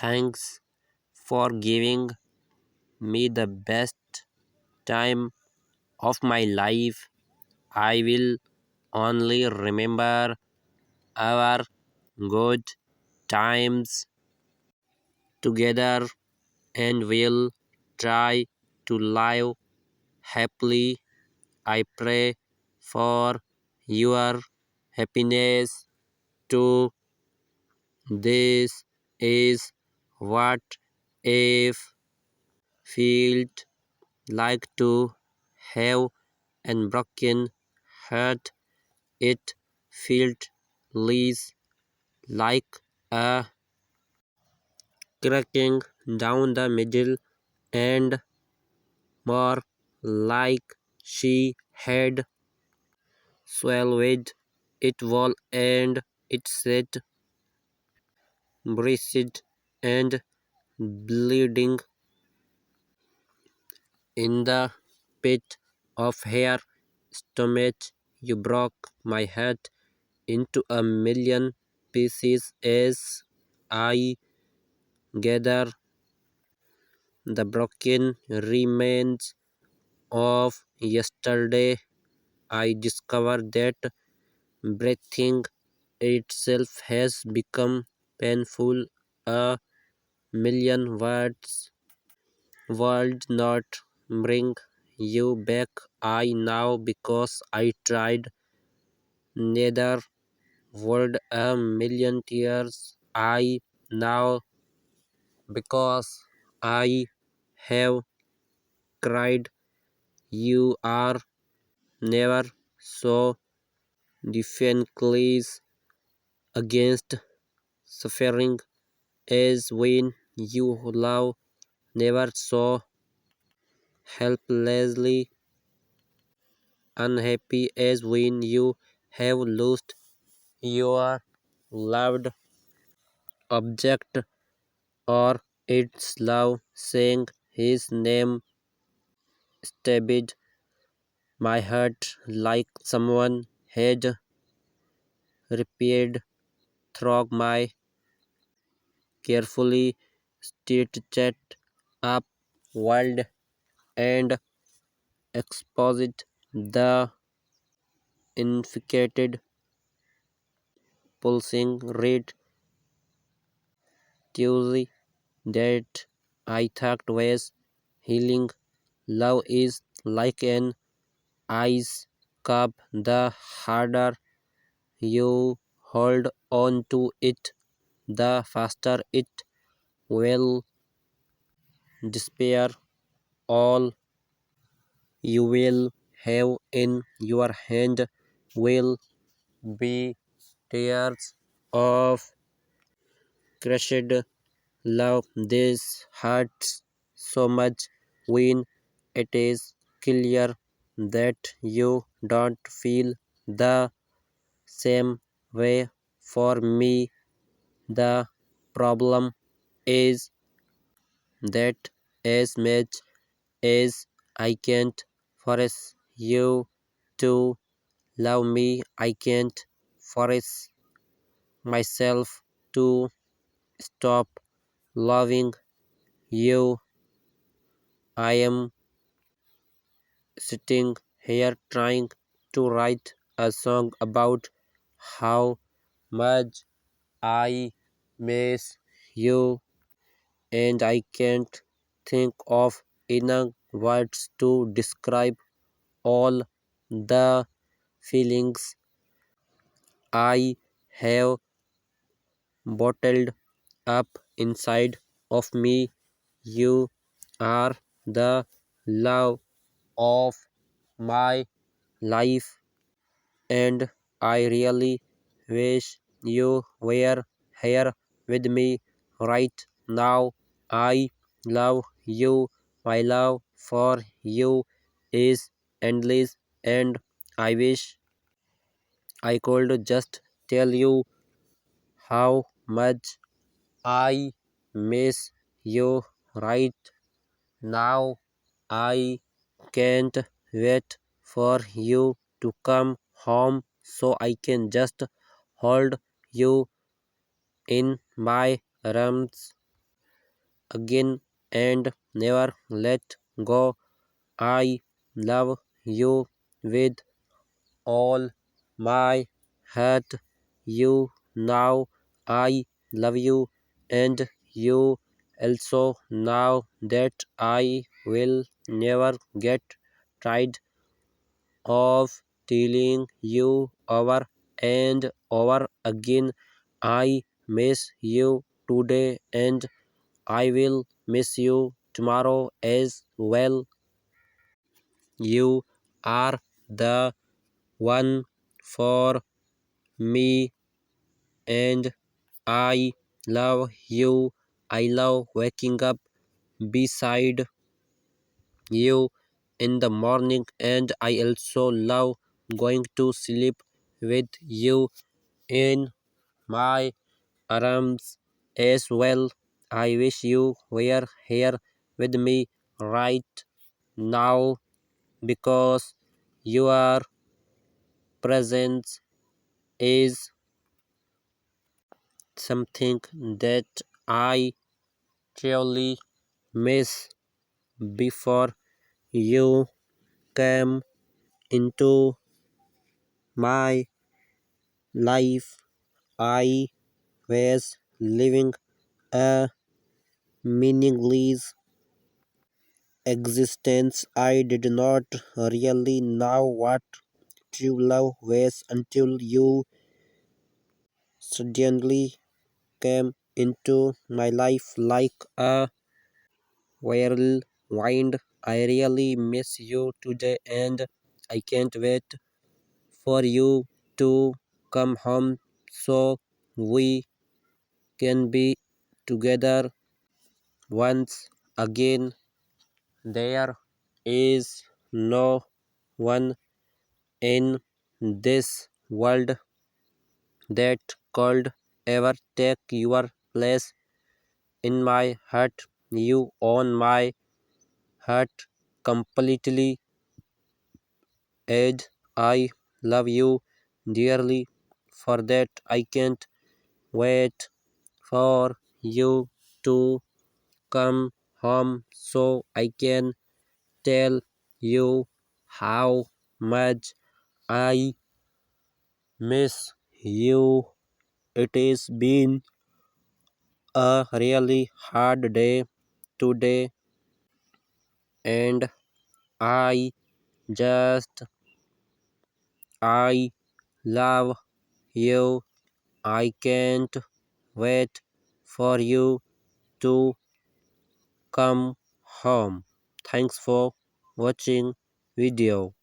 Thanks for giving me the best time of my life. I will only remember our good times together and will try to live happily. I pray for your happiness too. This is what if felt like to have an broken heart. It felt less like a cracking down the middle and more like she had swallowed it whole and it sat bruised and bleeding in the pit of her stomach. You broke my heart into a million pieces as I gather the broken remains of yesterday. I discovered that breathing itself has become painful. A million would not bring you back. I now because I tried. Neither would a million tears. I now because I have cried. You are never so defenseless against suffering as when you love, never so helplessly unhappy as when you have lost your loved object or its love. Saying his name stabbed my heart like someone had repaired through my carefully stitched up world and exposed the infected pulsing red Tuesday that I thought was healing. Love is like an ice cup. The harder you hold on to it, the faster it will disappear. All you will have in your hand will be tears of crushed love. This hurts so much when it is clear that you don't feel the same way. For me, the problem is that as much as I can't force you to love me, I can't force myself to stop loving you. I am sitting here trying to write a song about how much I miss you, and I can't think of enough words to describe all the feelings I have bottled up inside of me. You are the love of my life, and I really wish you were here with me right now. I love you. My love for you is endless, and I wish I could just tell you how much I miss you right now. I can't wait for you to come home so I can just hold you in my arms again and never let go. I love you with all my heart. You now I love you, and you also know that I will never get tired of telling you over and over again. I miss you today, and I will miss you tomorrow as well. You are the one for me, and I love you. I love waking up beside you in the morning, and I also love going to sleep with you in my arms as well. I wish you were here with me right now, because your presence is something that I truly miss. Before you came into my life, I was living a meaningless existence. I did not really know what true love was until you suddenly came into my life like a whirlwind. I really miss you today, and I can't wait for you to come home so we can be together once again. There is no one in this world that could ever take your place in my heart. You own my heart completely, and I love you dearly. For that, I can't wait for you to come home so I can tell you how much I miss you. It has been a really hard day today, and I just I love you. I can't wait for you to come home. Thanks for watching video.